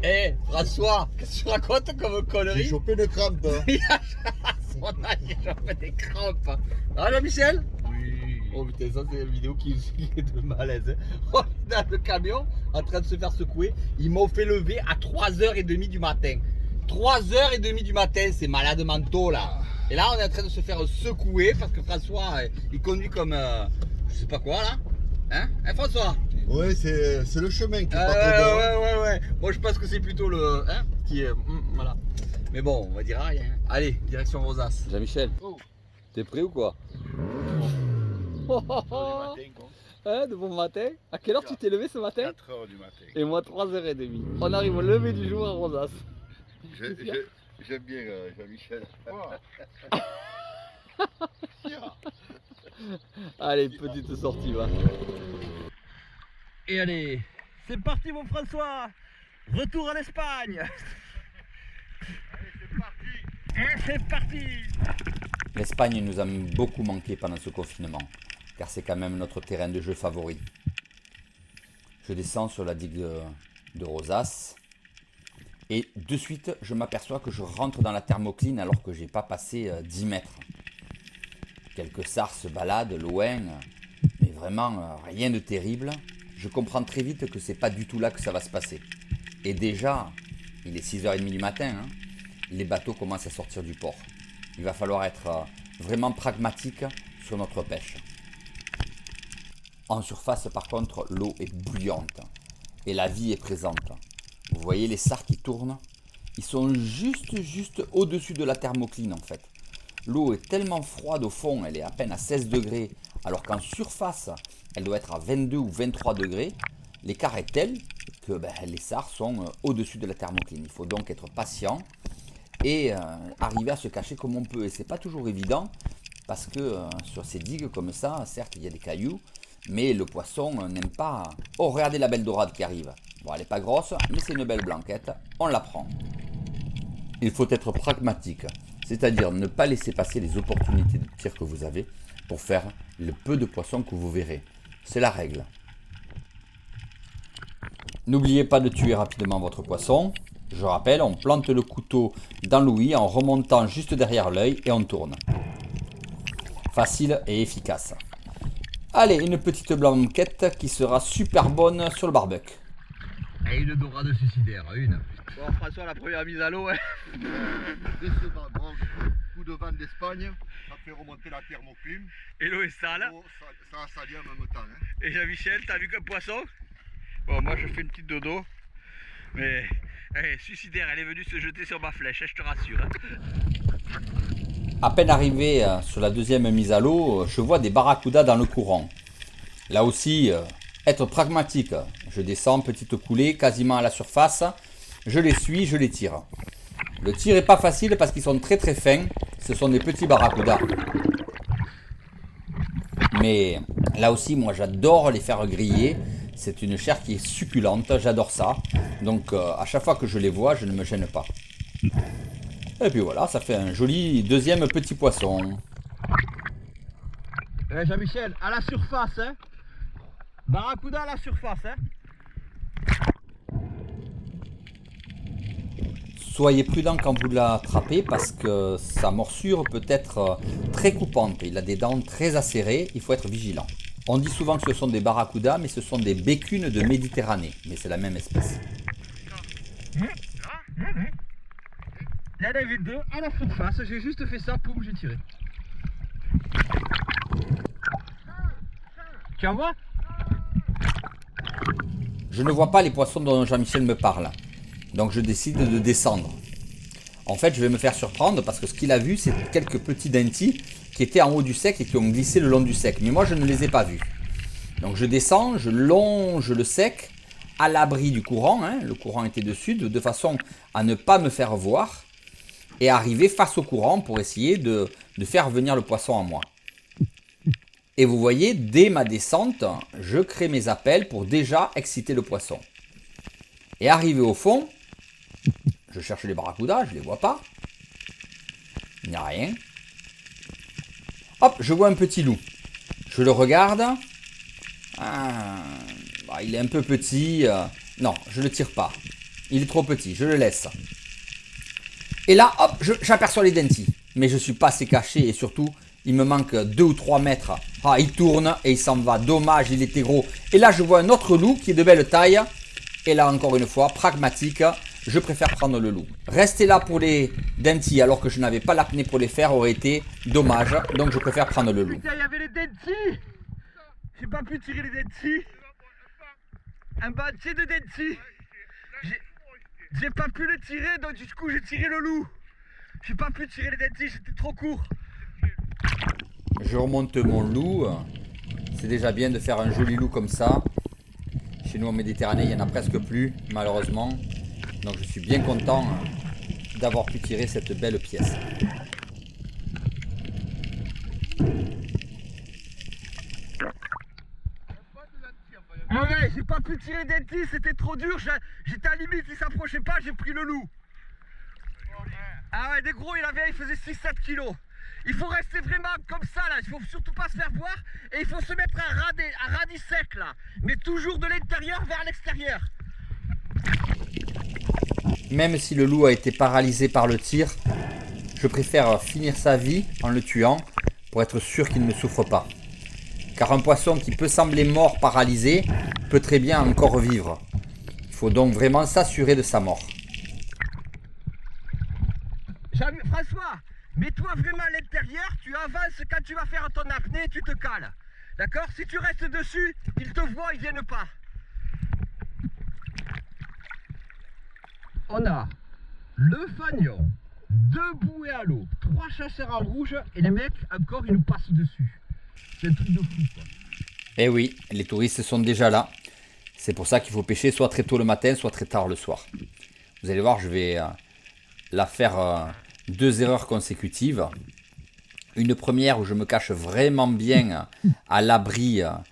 Eh, François, qu'est-ce que tu racontes comme connerie? J'ai chopé une crampe. Son âge, j'ai chopé des crampes. Ah là, Michel? Oui. Oh putain, ça c'est une vidéo qui est de malaise. Hein. On est dans le camion, en train de se faire secouer. Ils m'ont fait lever à 3h30 du matin. 3h30 du matin, c'est malade mentaux là. Et là, on est en train de se faire secouer parce que François, il conduit comme je sais pas quoi là. Hein François? Ouais, c'est le chemin qui est pas trop bon. Ouais. Moi, je pense que c'est plutôt le qui est voilà. Mais bon, on va dire rien. Allez, direction Rosas. Jean-Michel, Oh. t'es prêt ou quoi? De bon matin. À quelle heure tu t'es levé ce matin? 4h du matin. Et moi 3h30. On arrive au lever du jour à Rosas. J'aime bien Jean-Michel. Allez, petite sortie va. Et allez, c'est parti mon François. Retour en Espagne. Allez, c'est parti. L'Espagne nous a beaucoup manqué pendant ce confinement, car c'est quand même notre terrain de jeu favori. Je descends sur la digue de Rosas et de suite je m'aperçois que je rentre dans la thermocline alors que j'ai pas passé 10 mètres. Quelques sars se baladent loin, mais vraiment rien de terrible. Je comprends très vite que c'est pas du tout là que ça va se passer. Et déjà, il est 6h30 du matin, hein, les bateaux commencent à sortir du port. Il va falloir être vraiment pragmatique sur notre pêche. En surface, par contre, l'eau est bouillante et la vie est présente. Vous voyez les sars qui tournent? Ils sont juste au-dessus de la thermocline en fait. L'eau est tellement froide au fond, elle est à peine à 16 degrés, alors qu'en surface, elle doit être à 22 ou 23 degrés. L'écart est tel que les sars sont au-dessus de la thermocline. Il faut donc être patient et arriver à se cacher comme on peut. Et c'est pas toujours évident parce que sur ces digues comme ça, certes il y a des cailloux, mais le poisson n'aime pas. Oh, regardez la belle dorade qui arrive. Bon, elle n'est pas grosse, mais c'est une belle blanquette, on la prend. Il faut être pragmatique, c'est-à-dire ne pas laisser passer les opportunités de tir que vous avez pour faire le peu de poissons que vous verrez. C'est la règle. N'oubliez pas de tuer rapidement votre poisson. Je rappelle, on plante le couteau dans l'ouïe en remontant juste derrière l'œil et on tourne. Facile et efficace. Allez, une petite blanquette qui sera super bonne sur le barbecue. Et une dorade suicidaire, une. Bon François, la première mise à l'eau. Décevant, bon, coup de vent d'Espagne, ça fait remonter la thermocline. Et l'eau est sale. Ça a sali en même temps. Hein. Et Jean-Michel, t'as vu qu'un poisson? Bon, moi je fais une petite dodo. Mais, suicidaire, elle est venue se jeter sur ma flèche, je te rassure. Hein. À peine arrivé sur la deuxième mise à l'eau, je vois des barracudas dans le courant. Là aussi, être pragmatique. Je descends, petite coulée, quasiment à la surface. Je les suis, je les tire. Le tir n'est pas facile parce qu'ils sont très fins. Ce sont des petits barracudas. Mais là aussi, moi j'adore les faire griller. C'est une chair qui est succulente, j'adore ça. Donc à chaque fois que je les vois, je ne me gêne pas. Et puis voilà, ça fait un joli deuxième petit poisson. Jean-Michel, à la surface, hein. Barracuda à la surface, hein. Soyez prudent quand vous l'attrapez parce que sa morsure peut être très coupante. Il a des dents très acérées, il faut être vigilant. On dit souvent que ce sont des barracudas, mais ce sont des bécunes de Méditerranée. Mais c'est la même espèce. Là, il y en avait deux à la surface. J'ai juste fait ça, poum, j'ai tiré. Tu en vois? Je ne vois pas les poissons dont Jean-Michel me parle. Donc je décide de descendre. En fait, je vais me faire surprendre parce que ce qu'il a vu, c'est quelques petits dentis qui étaient en haut du sec et qui ont glissé le long du sec. Mais moi, je ne les ai pas vus. Donc je descends, je longe le sec à l'abri du courant. Hein. Le courant était dessus, de façon à ne pas me faire voir et arriver face au courant pour essayer de faire venir le poisson en moi. Et vous voyez, dès ma descente, je crée mes appels pour déjà exciter le poisson. Et arrivé au fond, je cherche les barracudas, je ne les vois pas. Il n'y a rien. Hop, je vois un petit loup. Je le regarde. Ah, il est un peu petit. Non, je ne le tire pas. Il est trop petit, je le laisse. Et là, hop, j'aperçois les dentis. Mais je suis pas assez caché et surtout, il me manque 2 ou 3 mètres. Ah, il tourne et il s'en va. Dommage, il était gros. Et là, je vois un autre loup qui est de belle taille. Et là, encore une fois, pragmatique, je préfère prendre le loup. Rester là pour les dentis alors que je n'avais pas l'apnée pour les faire aurait été dommage. Donc, je préfère prendre le loup. Putain, il y avait les dentis. J'ai pas pu tirer les dentis. Un banquier de dentis. J'ai pas pu le tirer, donc du coup j'ai tiré le loup. J'ai pas pu tirer les dentis, j'étais trop court. Je remonte mon loup. C'est déjà bien de faire un joli loup comme ça. Chez nous en Méditerranée, il n'y en a presque plus, malheureusement. Donc je suis bien content d'avoir pu tirer cette belle pièce. Ouais, j'ai pas pu tirer les dentis, c'était trop dur. J'étais à limite, il s'approchait pas, j'ai pris le loup. Ah ouais, des gros, il faisait 6-7 kilos. Il faut rester vraiment comme ça là, il faut surtout pas se faire voir et il faut se mettre à radis sec là, mais toujours de l'intérieur vers l'extérieur. Même si le loup a été paralysé par le tir, je préfère finir sa vie en le tuant pour être sûr qu'il ne souffre pas. Car un poisson qui peut sembler mort paralysé peut très bien encore vivre. Il faut donc vraiment s'assurer de sa mort. François, mets-toi vraiment à l'intérieur, tu avances quand tu vas faire ton apnée, tu te cales. D'accord? Si tu restes dessus, ils te voient, ils viennent pas. On a le fanion, 2 bouées à l'eau, 3 chasseurs en rouge et les mecs, encore, ils nous passent dessus. C'est un truc de fou, quoi. Eh oui, les touristes sont déjà là. C'est pour ça qu'il faut pêcher soit très tôt le matin, soit très tard le soir. Vous allez voir, je vais là faire 2 erreurs consécutives. Une première où je me cache vraiment bien à l'abri à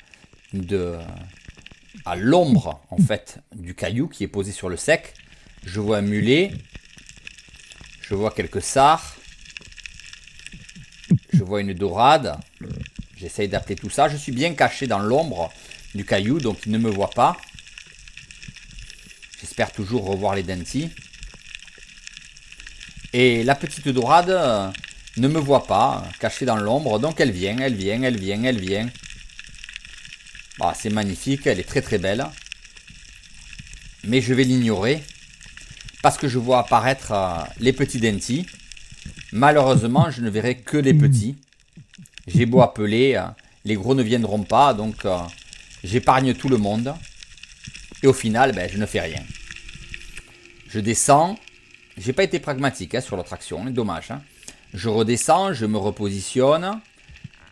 l'ombre en fait du caillou qui est posé sur le sec. Je vois un mulet, je vois quelques sards, je vois une dorade. J'essaye d'appeler tout ça. Je suis bien caché dans l'ombre du caillou, donc il ne me voit pas. J'espère toujours revoir les dentis. Et la petite dorade ne me voit pas, cachée dans l'ombre. Donc elle vient, elle vient, elle vient, elle vient. Bah, c'est magnifique, elle est très très belle. Mais je vais l'ignorer. Parce que je vois apparaître les petits dentis. Malheureusement, je ne verrai que les petits. J'ai beau appeler, les gros ne viendront pas. Donc j'épargne tout le monde. Et au final, je ne fais rien. Je descends. J'ai pas été pragmatique sur l'autre action, dommage. Je redescends, je me repositionne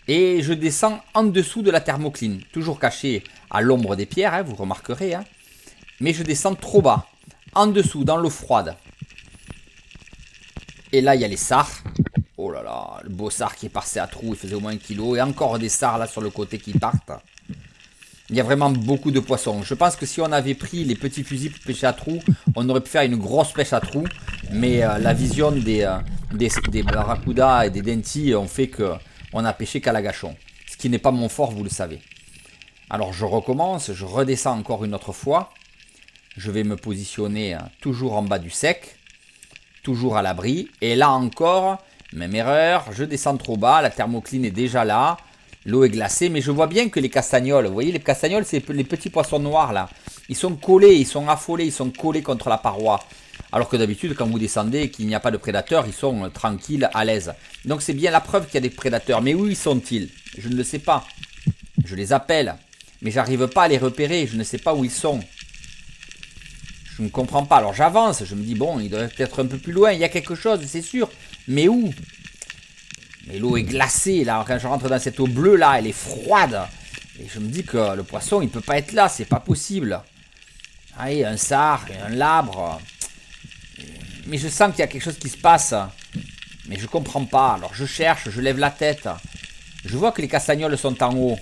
et je descends en dessous de la thermocline, toujours caché à l'ombre des pierres, vous remarquerez. Mais je descends trop bas, en dessous, dans l'eau froide. Et là, il y a les sards. Oh là là, le beau sard qui est passé à trou, il faisait au moins 1 kilo. Et encore des sards là sur le côté qui partent. Il y a vraiment beaucoup de poissons. Je pense que si on avait pris les petits fusils pour pêcher à trous, on aurait pu faire une grosse pêche à trous. Mais la vision des barracudas et des dentis ont fait qu'on a pêché qu'à la gâchon. Ce qui n'est pas mon fort, vous le savez. Alors je recommence, je redescends encore une autre fois. Je vais me positionner toujours en bas du sec. Toujours à l'abri. Et là encore, même erreur, je descends trop bas. La thermocline est déjà là. L'eau est glacée, mais je vois bien que les castagnols, vous voyez les castagnols, c'est les petits poissons noirs là. Ils sont collés, ils sont affolés, ils sont collés contre la paroi. Alors que d'habitude, quand vous descendez et qu'il n'y a pas de prédateurs, ils sont tranquilles, à l'aise. Donc c'est bien la preuve qu'il y a des prédateurs. Mais où ils sont-ils? Je ne le sais pas. Je les appelle, mais j'arrive pas à les repérer, je ne sais pas où ils sont. Je ne comprends pas. Alors j'avance, je me dis bon, ils doivent être un peu plus loin, il y a quelque chose, c'est sûr. Mais où? Mais l'eau est glacée, là, quand je rentre dans cette eau bleue, là, elle est froide. Et je me dis que le poisson, il ne peut pas être là, c'est pas possible. Allez, un sard, un labre. Mais je sens qu'il y a quelque chose qui se passe. Mais je comprends pas. Alors je cherche, je lève la tête. Je vois que les castagnols sont en haut.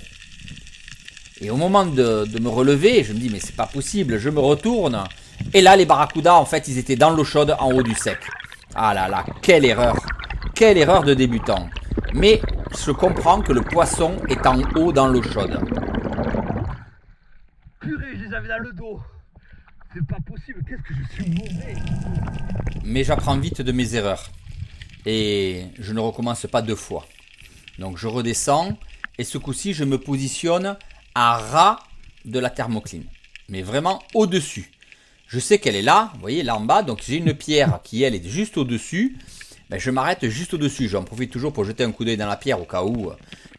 Et au moment de me relever, je me dis, mais c'est pas possible. Je me retourne. Et là, les barracudas, en fait, ils étaient dans l'eau chaude, en haut du sec. Ah là là, quelle erreur. Quelle erreur de débutant. Mais je comprends que le poisson est en haut dans l'eau chaude. Purée, je les avais dans le dos. C'est pas possible, qu'est-ce que je suis mauvais. Mais j'apprends vite de mes erreurs. Et je ne recommence pas 2 fois. Donc je redescends et ce coup-ci je me positionne à ras de la thermocline. Mais vraiment au-dessus. Je sais qu'elle est là, vous voyez là en bas. Donc j'ai une pierre qui elle est juste au-dessus. Ben, je m'arrête juste au-dessus. J'en profite toujours pour jeter un coup d'œil dans la pierre au cas où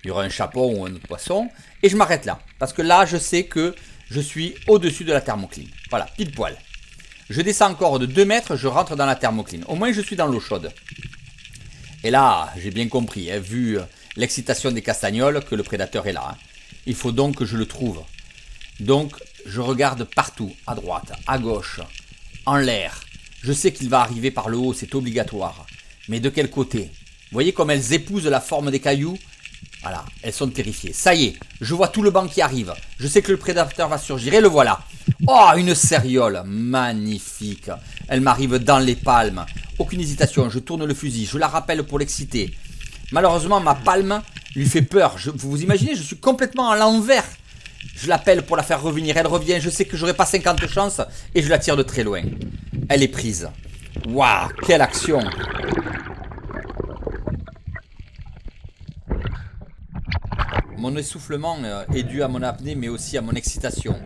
il y aura un chapon ou un autre poisson. Et je m'arrête là. Parce que là je sais que je suis au-dessus de la thermocline. Voilà, pile poil. Je descends encore de 2 mètres, je rentre dans la thermocline. Au moins je suis dans l'eau chaude. Et là, j'ai bien compris, hein, vu l'excitation des castagnols, que le prédateur est là. Hein. Il faut donc que je le trouve. Donc, je regarde partout, à droite, à gauche, en l'air. Je sais qu'il va arriver par le haut, c'est obligatoire. Mais de quel côté? Vous voyez comme elles épousent la forme des cailloux? Voilà, elles sont terrifiées. Ça y est, je vois tout le banc qui arrive. Je sais que le prédateur va surgir et le voilà. Oh, une céréole, magnifique. Elle m'arrive dans les palmes. Aucune hésitation, je tourne le fusil, je la rappelle pour l'exciter. Malheureusement, ma palme lui fait peur. Vous vous imaginez, je suis complètement à l'envers. Je l'appelle pour la faire revenir, elle revient. Je sais que j'aurai pas 50 chances et je la tire de très loin. Elle est prise. Waouh, quelle action! Mon essoufflement est dû à mon apnée mais aussi à mon excitation.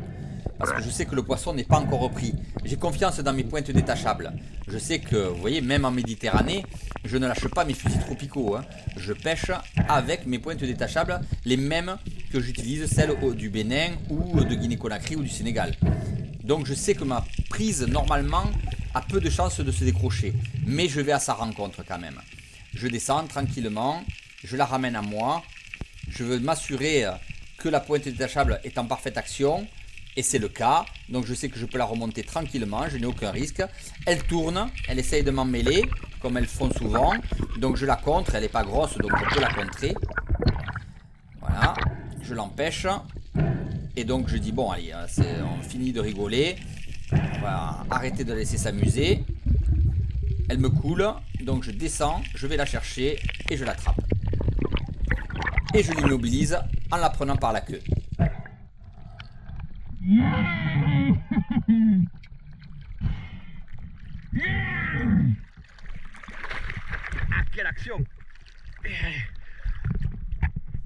Parce que je sais que le poisson n'est pas encore repris. J'ai confiance dans mes pointes détachables. Je sais que, vous voyez, même en Méditerranée, je ne lâche pas mes fusils tropicaux. Hein. Je pêche avec mes pointes détachables, les mêmes que j'utilise, celles du Bénin ou de Guinée-Conakry ou du Sénégal. Donc je sais que ma prise, normalement, a peu de chances de se décrocher. Mais je vais à sa rencontre quand même. Je descends tranquillement, je la ramène à moi. Je veux m'assurer que la pointe détachable est en parfaite action. Et c'est le cas, donc je sais que je peux la remonter tranquillement, je n'ai aucun risque. Elle tourne, elle essaye de m'en mêler, comme elles font souvent. Donc je la contre, elle n'est pas grosse, donc je peux la contrer. Voilà, je l'empêche. Et donc je dis, bon allez, on finit de rigoler. On va arrêter de la laisser s'amuser. Elle me coule, donc je descends, je vais la chercher et je l'attrape. Et je l'immobilise en la prenant par la queue. Ah, quelle action!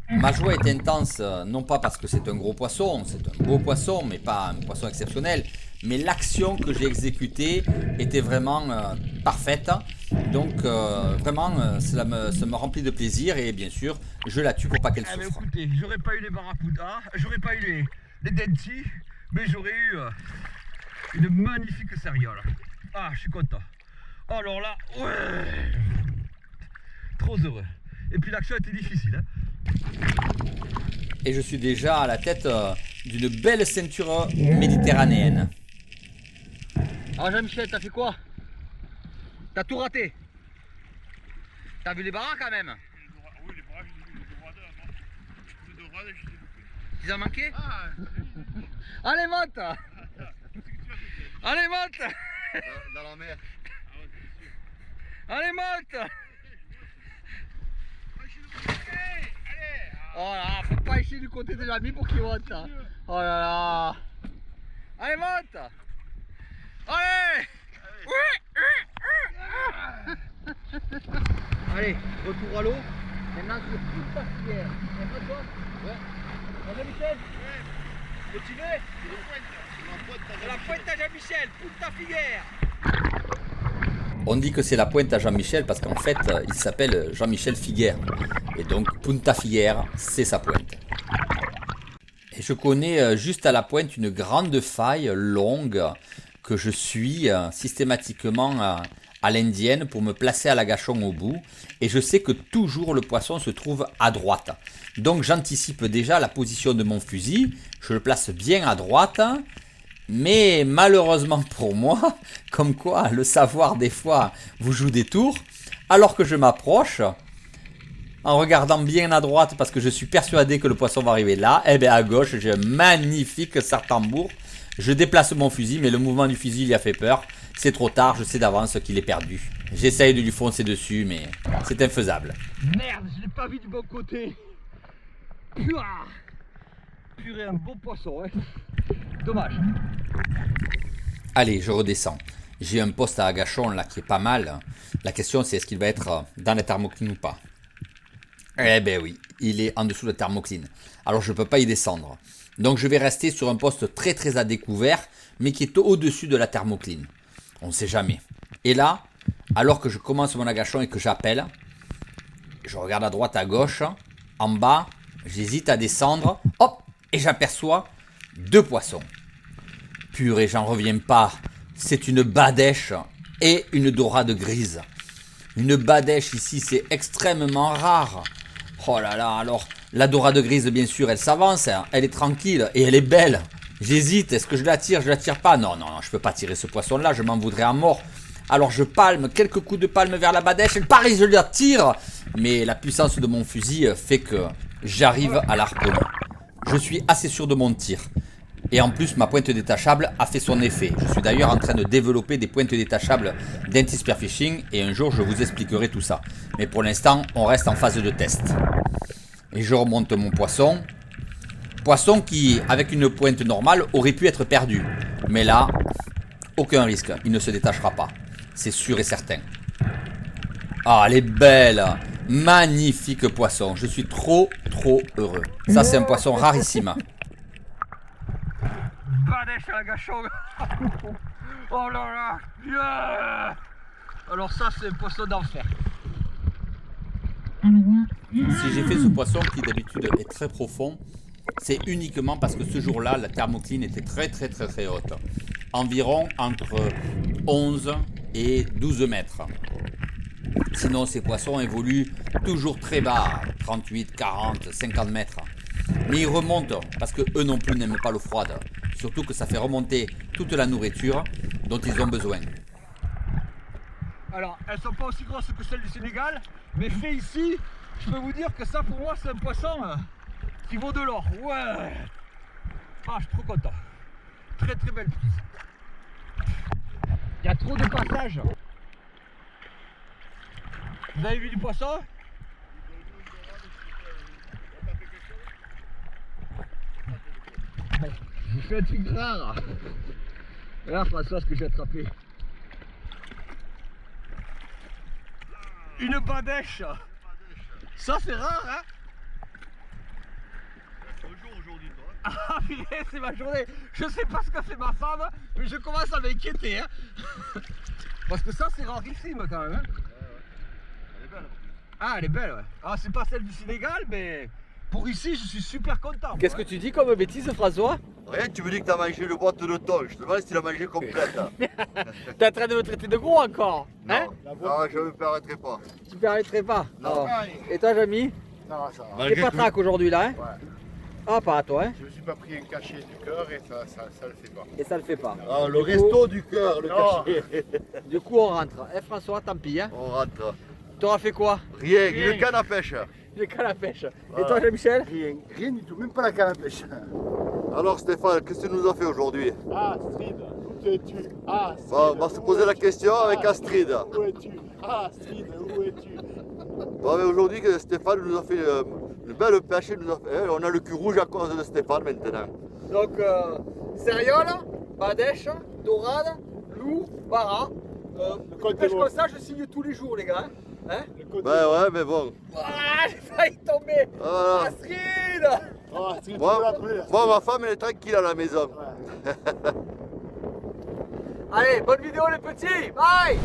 Ma joie est intense, non pas parce que c'est un gros poisson, c'est un beau poisson, mais pas un poisson exceptionnel, mais l'action que j'ai exécutée était vraiment parfaite. Donc vraiment, ça me remplit de plaisir et bien sûr, je la tue pour pas qu'elle souffre. Écoutez, j'aurais pas eu les barracudas, j'aurais pas eu les dentis, mais j'aurais eu une magnifique céréole. Ah, je suis content. Alors là, ouais, trop heureux. Et puis l'action était difficile. Hein. Et je suis déjà à la tête d'une belle ceinture méditerranéenne. Alors Jean-Michel, t'as fait quoi? T'as tout raté? T'as vu les barras quand même? Oui, les bras, j'ai des dorades, Tu as manqué? Allez, monte! Allez, monte! dans la mer. Allez, monte! Oh là, faut pas essayer du côté de l'ami pour qu'il monte. Oh là là! Allez, monte! Allez! Allez, retour à l'eau. Maintenant sur toute ta filière. Et toi? Ouais. Allez, Michel? Ouais. Continuez? C'est la pointe à Jean-Michel, toute ta filière. On dit que c'est la pointe à Jean-Michel parce qu'en fait, il s'appelle Jean-Michel Figuère. Et donc, Punta Figuera, c'est sa pointe. Et je connais juste à la pointe une grande faille longue que je suis systématiquement à l'indienne pour me placer à l'agachon au bout. Et je sais que toujours le poisson se trouve à droite. Donc, j'anticipe déjà la position de mon fusil. Je le place bien à droite. Mais malheureusement pour moi, comme quoi le savoir des fois vous joue des tours, alors que je m'approche, en regardant bien à droite parce que je suis persuadé que le poisson va arriver là, et bien à gauche j'ai un magnifique sartambour. Je déplace mon fusil mais le mouvement du fusil il a fait peur, c'est trop tard, je sais d'avance qu'il est perdu. J'essaye de lui foncer dessus mais c'est infaisable. Merde, je l'ai pas vu du bon côté. Purée, un beau poisson, hein. Dommage. Allez, je redescends. J'ai un poste à Agachon là qui est pas mal. La question c'est est-ce qu'il va être dans la thermocline ou pas. Eh ben oui, il est en dessous de la thermocline. Alors je ne peux pas y descendre. Donc je vais rester sur un poste très très à découvert, mais qui est au-dessus de la thermocline. On ne sait jamais. Et là, alors que je commence mon agachon et que j'appelle, je regarde à droite, à gauche, en bas, j'hésite à descendre, hop, et j'aperçois 2 poissons. Purée, j'en reviens pas. C'est une badèche et une dorade grise. Une badèche ici, c'est extrêmement rare. Oh là là, alors, la dorade grise, bien sûr, elle s'avance, elle est tranquille et elle est belle. J'hésite, est-ce que je la tire pas? Non, non, non, je peux pas tirer ce poisson-là, je m'en voudrais à mort. Alors je palme, quelques coups de palme vers la badèche, elle pareil, je la tire. Mais la puissance de mon fusil fait que j'arrive à l'harponner. Je suis assez sûr de mon tir. Et en plus, ma pointe détachable a fait son effet. Je suis d'ailleurs en train de développer des pointes détachables d'anti-spearfishing et un jour je vous expliquerai tout ça. Mais pour l'instant, on reste en phase de test. Et je remonte mon poisson. Poisson qui, avec une pointe normale, aurait pu être perdu. Mais là, aucun risque, il ne se détachera pas. C'est sûr et certain. Ah, elle est belle! Magnifique poisson. Je suis trop heureux. Ça, c'est un poisson rarissime. Badèche à Agachon. Oh là là, yeah. Alors ça c'est un poisson d'enfer. Si j'ai fait ce poisson qui d'habitude est très profond, c'est uniquement parce que ce jour-là, la thermocline était très haute. Environ entre 11 et 12 mètres. Sinon, ces poissons évoluent toujours très bas, 38, 40, 50 mètres. Mais ils remontent parce que eux non plus n'aiment pas l'eau froide. Surtout que ça fait remonter toute la nourriture dont ils ont besoin. Alors, elles sont pas aussi grosses que celles du Sénégal, mais fait ici, je peux vous dire que ça pour moi c'est un poisson qui vaut de l'or. Ouais. Ah, je suis trop content. Très belle prise. Il y a trop de passages. Vous avez vu du poisson? J'ai fait un truc rare. Regarde François ce que j'ai attrapé. Une badèche. Ça c'est rare hein. C'est le jour aujourd'hui toi. Ah purée, c'est ma journée. Je sais pas ce qu'a fait ma femme, mais je commence à m'inquiéter hein. Parce que ça c'est rarissime quand même hein. Elle est belle. Ah elle est belle ouais. Ah c'est pas celle du Sénégal mais pour ici je suis super content. Qu'est-ce que tu dis comme bêtise François? Rien, tu me dis que t'as mangé le boîte de thon. Je te demande si tu l'as mangé complète. T'es en train de me traiter de gros encore hein? Non, je ne me permettrai pas. Tu ne permettrais pas? Non. Et toi Jamy? Non, ça va. T'es pas traque aujourd'hui là hein? Ouais. Ah pas à toi hein? Je me suis pas pris un cachet du cœur et ça le fait pas. Et ça le fait pas. Ah, le resto du cœur, le Non. cachet. Du coup on rentre. Eh François tant pis hein? On rentre. T'auras fait quoi? Rien, une canne à pêche. J'ai qu'à la pêche. Et Voilà. toi Jean-Michel? Rien du tout, même pas la canne à pêche. Alors Stéphane, qu'est-ce que tu nous as fait aujourd'hui? Astrid, où es-tu? Astrid, On va se poser la question avec Astrid. Où es-tu? Astrid, où es-tu? Bon, mais aujourd'hui, Stéphane nous a fait une belle pêche. On a le cul rouge à cause de Stéphane maintenant. Donc céréales, badèche, dorade, loup, bara. Pêche comme ça, je signe tous les jours les gars. Hein? Ben ouais, mais bon. Ah, j'ai failli tomber. Voilà. Astrid! Oh, Astrid, tu Moi, peux la trouver. moi, ma femme, elle est tranquille à la maison. Allez, bonne vidéo les petits. Bye!